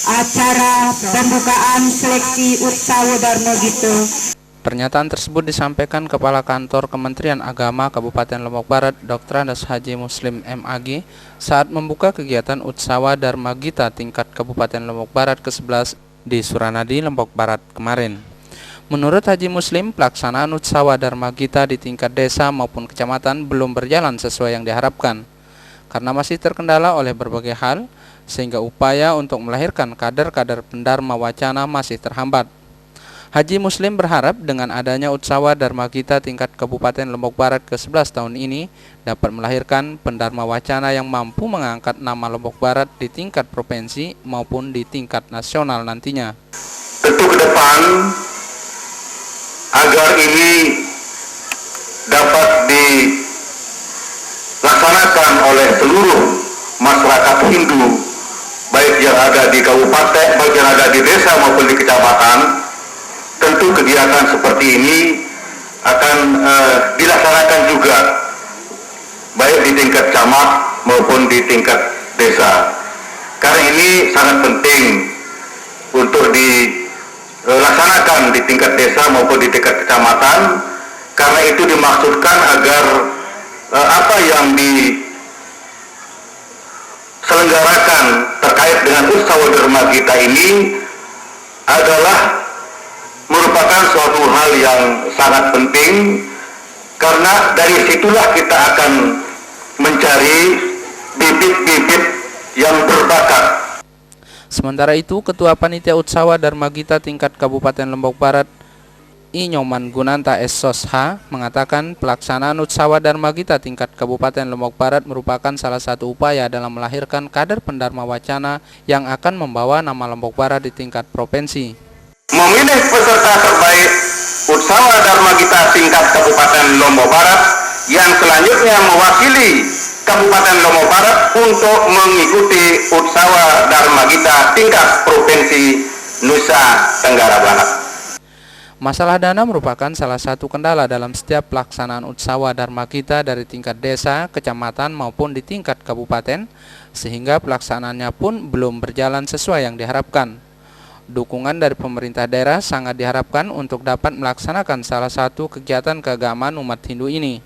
acara pembukaan seleksi Utsawa Dharma Gita. Pernyataan tersebut disampaikan Kepala Kantor Kementerian Agama Kabupaten Lombok Barat, Dr. Andes Haji Muslim MAG, saat membuka kegiatan Utsawa Dharma Gita tingkat Kabupaten Lombok Barat ke-11 di Suranadi, Lombok Barat kemarin. Menurut Haji Muslim, pelaksanaan Utsawa Dharma Gita di tingkat desa maupun kecamatan belum berjalan sesuai yang diharapkan, karena masih terkendala oleh berbagai hal, sehingga upaya untuk melahirkan kader-kader pendharma wacana masih terhambat. Haji Muslim berharap dengan adanya Utsawa Dharma Gita tingkat Kabupaten Lombok Barat ke-11 tahun ini dapat melahirkan pendharma wacana yang mampu mengangkat nama Lombok Barat di tingkat provinsi maupun di tingkat nasional nantinya. Tentu ke depan agar ini dapat dilaksanakan oleh seluruh masyarakat Hindu, baik yang ada di kabupaten, baik yang ada di desa maupun di kecamatan. Tentu kegiatan seperti ini akan dilaksanakan juga baik di tingkat camat maupun di tingkat desa. Karena ini sangat penting untuk dilaksanakan di tingkat desa maupun di tingkat kecamatan, karena itu dimaksudkan agar apa yang diselenggarakan terkait dengan Utsawa Dharma Gita ini adalah merupakan suatu hal yang sangat penting, karena dari situlah kita akan mencari bibit-bibit yang berbakat. Sementara itu, Ketua Panitia Utsawa Dharma Gita tingkat Kabupaten Lombok Barat, I Nyoman Gunanta S.Sosha, mengatakan pelaksanaan Utsawa Dharma Gita tingkat Kabupaten Lombok Barat merupakan salah satu upaya dalam melahirkan kader pendharma wacana yang akan membawa nama Lombok Barat di tingkat provinsi. Memilih peserta terbaik Utsawa Dharma Gita tingkat Kabupaten Lombok Barat yang selanjutnya mewakili Kabupaten Lombok Barat untuk mengikuti Utsawa Dharma Gita tingkat Provinsi Nusa Tenggara Barat. Masalah dana merupakan salah satu kendala dalam setiap pelaksanaan Utsawa Dharma Gita dari tingkat desa, kecamatan maupun di tingkat kabupaten, sehingga pelaksanaannya pun belum berjalan sesuai yang diharapkan. Dukungan dari pemerintah daerah sangat diharapkan untuk dapat melaksanakan salah satu kegiatan keagamaan umat Hindu ini.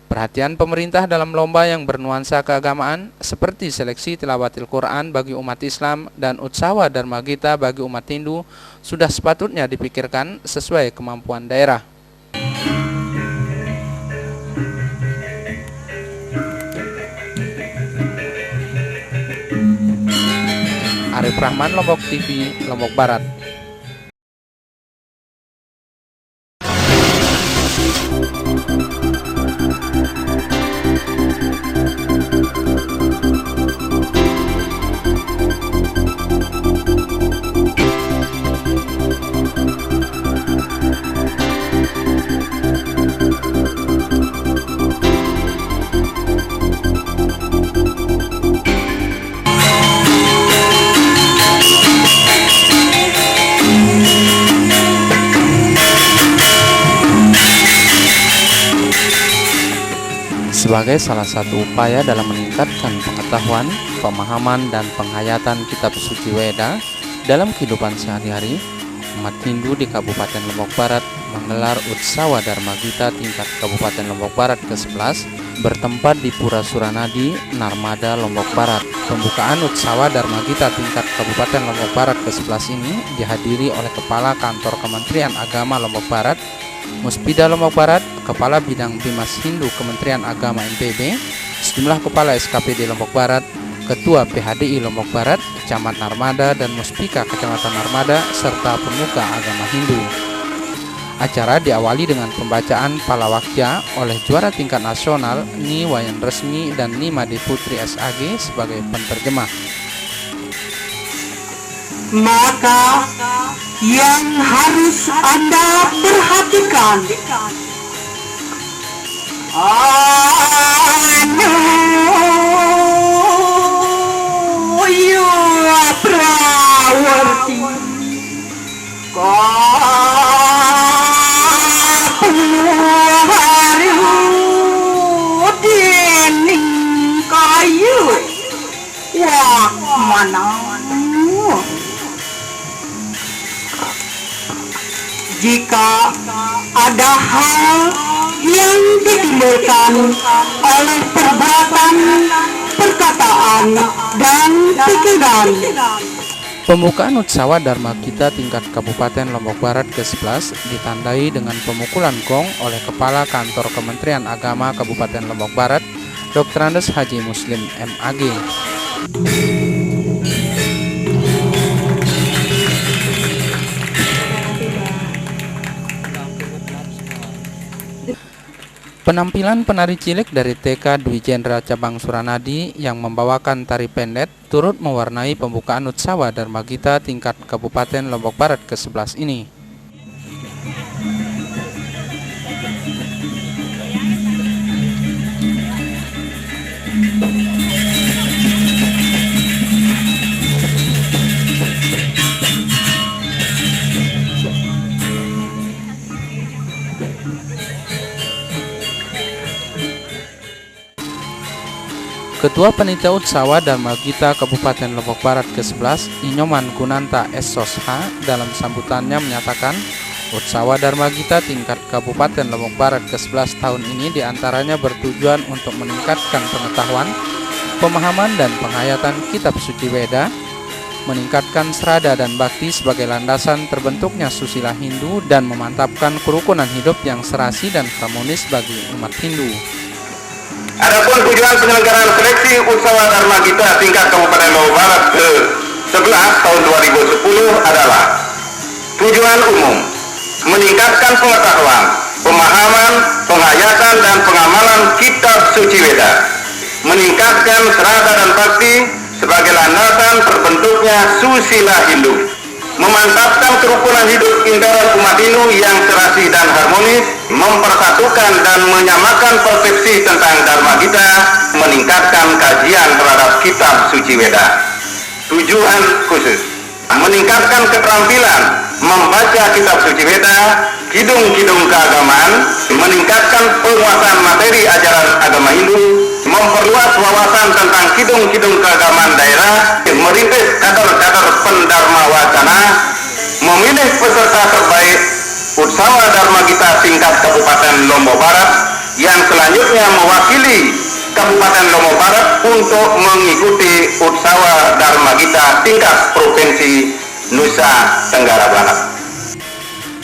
Perhatian pemerintah dalam lomba yang bernuansa keagamaan seperti seleksi tilawatil Quran bagi umat Islam dan Utsawa Dharma Gita bagi umat Hindu sudah sepatutnya dipikirkan sesuai kemampuan daerah. Arif Rahman, Lombok TV, Lombok Barat. Sebagai salah satu upaya dalam meningkatkan pengetahuan, pemahaman, dan penghayatan kitab suci Weda dalam kehidupan sehari-hari, umat Hindu di Kabupaten Lombok Barat menggelar Utsawa Dharma Gita tingkat Kabupaten Lombok Barat ke-11 bertempat di Pura Suranadi, Narmada, Lombok Barat. Pembukaan Utsawa Dharma Gita tingkat Kabupaten Lombok Barat ke-11 ini dihadiri oleh Kepala Kantor Kementerian Agama Lombok Barat, Muspida Lombok Barat, Kepala Bidang Bimas Hindu Kementerian Agama NPB, sejumlah Kepala SKPD Lombok Barat, Ketua PHDI Lombok Barat, Camat Narmada dan Muspika Kecamatan Narmada, serta pemuka agama Hindu. Acara diawali dengan pembacaan Palawakya oleh juara tingkat nasional Ni Wayan Resmi dan Ni Made Putri SAG sebagai penerjemah. Maka yang harus Anda perhatikan, Prawarti Dening kayu wah mana Jika ada hal yang ditimbulkan oleh perbuatan, perkataan, dan pikiran. Pembukaan Utsawa Dharma Gita tingkat Kabupaten Lombok Barat ke-11 ditandai dengan pemukulan gong oleh Kepala Kantor Kementerian Agama Kabupaten Lombok Barat, Dr. Andes Haji Muslim MAG. Penampilan penari cilik dari TK Dwi Jendra Cabang Suranadi yang membawakan tari pendet turut mewarnai pembukaan Utsawa Dharma Gita tingkat Kabupaten Lombok Barat ke-11 ini. Ketua Panitia Utsawa Dharma Gita Kabupaten Lombok Barat ke-11, Inyoman Kunanta S.Sosha, dalam sambutannya menyatakan, Utsawa Dharma Gita tingkat Kabupaten Lombok Barat ke-11 tahun ini diantaranya bertujuan untuk meningkatkan pengetahuan, pemahaman dan penghayatan kitab suci Weda, meningkatkan serada dan bakti sebagai landasan terbentuknya susila Hindu dan memantapkan kerukunan hidup yang serasi dan harmonis bagi umat Hindu. Adapun tujuan penyelenggaraan seleksi Utsawa Dharma Gita tingkat Kabupaten Lombok Barat ke-11 tahun 2010 adalah tujuan umum, meningkatkan pengetahuan, pemahaman, penghayatan dan pengamalan kitab suci Weda, meningkatkan serada dan bakti sebagai landasan terbentuknya susila Hindu, memantapkan kerukunan hidup intern umat Hindu yang serasi dan harmonis, mempersatukan dan menyamakan persepsi tentang Dharma Gita, meningkatkan kajian terhadap kitab suci Weda. Tujuan khusus, meningkatkan keterampilan membaca kitab suci Weda, kidung-kidung keagamaan, meningkatkan penguasaan materi ajaran agama Hindu, memperluas wawasan tentang kidung-kidung keagamaan daerah, merintis kader-kader pendharma wacana, memilih peserta terbaik Utsawa Dharma Gita tingkat Kabupaten Lombok Barat yang selanjutnya mewakili Kabupaten Lombok Barat untuk mengikuti Utsawa Dharma Gita tingkat Provinsi Nusa Tenggara Barat.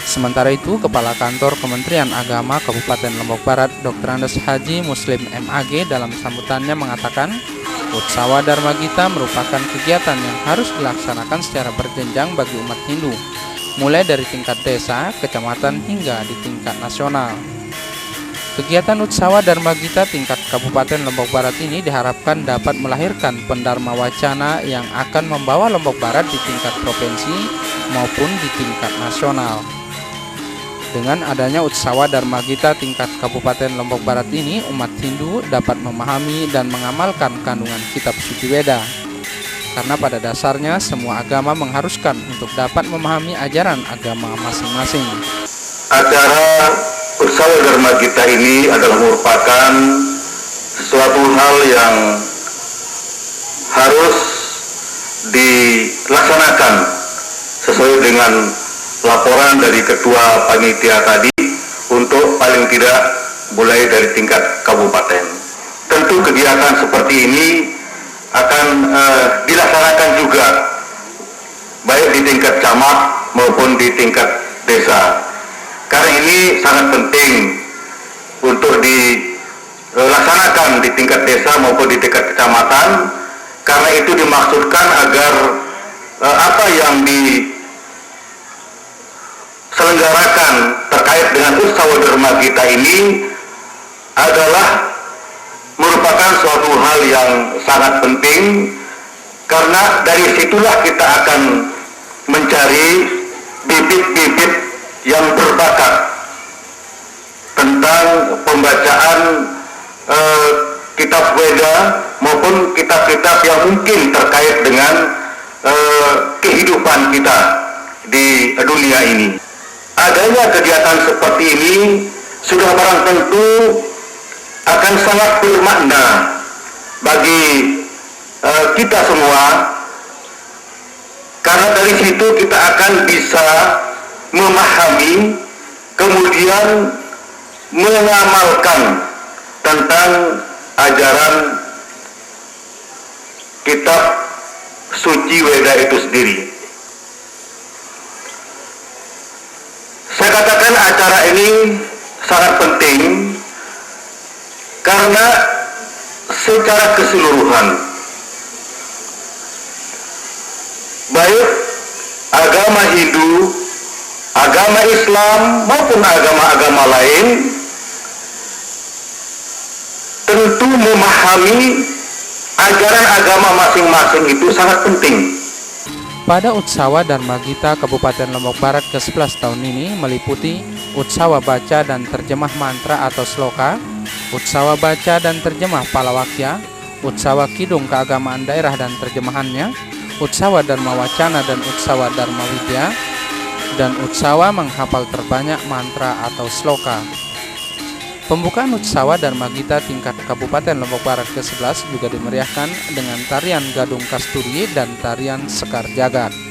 Sementara itu, Kepala Kantor Kementerian Agama Kabupaten Lombok Barat, Dr. Andes Haji Muslim MAG dalam sambutannya mengatakan, Utsawa Dharma Gita merupakan kegiatan yang harus dilaksanakan secara berjenjang bagi umat Hindu, mulai dari tingkat desa, kecamatan hingga di tingkat nasional. Kegiatan Utsawa Dharma Gita tingkat Kabupaten Lombok Barat ini diharapkan dapat melahirkan pendharma wacana yang akan membawa Lombok Barat di tingkat provinsi maupun di tingkat nasional. Dengan adanya Utsawa Dharma Gita tingkat Kabupaten Lombok Barat ini, umat Hindu dapat memahami dan mengamalkan kandungan kitab suci Weda. Karena pada dasarnya semua agama mengharuskan untuk dapat memahami ajaran agama masing-masing. Acara Utsawa Dharma Gita ini adalah merupakan suatu hal yang harus dilaksanakan sesuai dengan laporan dari Ketua Panitia tadi untuk paling tidak mulai dari tingkat kabupaten. Tentu kegiatan seperti ini akan dilaksanakan juga baik di tingkat camat maupun di tingkat desa. Karena ini sangat penting untuk dilaksanakan di tingkat desa maupun di tingkat kecamatan, karena itu dimaksudkan agar apa yang diselenggarakan terkait dengan Utsawa Dharma Gita ini adalah merupakan suatu hal yang sangat penting, karena dari situlah kita akan mencari bibit-bibit yang berbakat tentang pembacaan kitab Weda maupun kitab-kitab yang mungkin terkait dengan kehidupan kita di dunia ini. Adanya kegiatan seperti ini sudah barang tentu akan sangat bermakna bagi kita semua dari situ kita akan bisa memahami, kemudian mengamalkan tentang ajaran kitab suci Weda itu sendiri. Saya katakan acara ini sangat penting karena secara keseluruhan baik agama Hindu, agama Islam maupun agama-agama lain tentu memahami ajaran agama masing-masing itu sangat penting. Pada Utsawa Dharma Gita Kabupaten Lombok Barat ke-11 tahun ini meliputi Utsawa baca dan terjemah mantra atau sloka, Utsawa baca dan terjemah Palawakya, Utsawa Kidung keagamaan daerah dan terjemahannya, Utsawa Dharma Wacana dan Utsawa Dharma Widya, dan Utsawa menghafal terbanyak mantra atau sloka. Pembukaan Utsawa Dharma Gita tingkat Kabupaten Lombok Barat ke-11 juga dimeriahkan dengan tarian Gadung Kasturi dan tarian Sekar Jagad.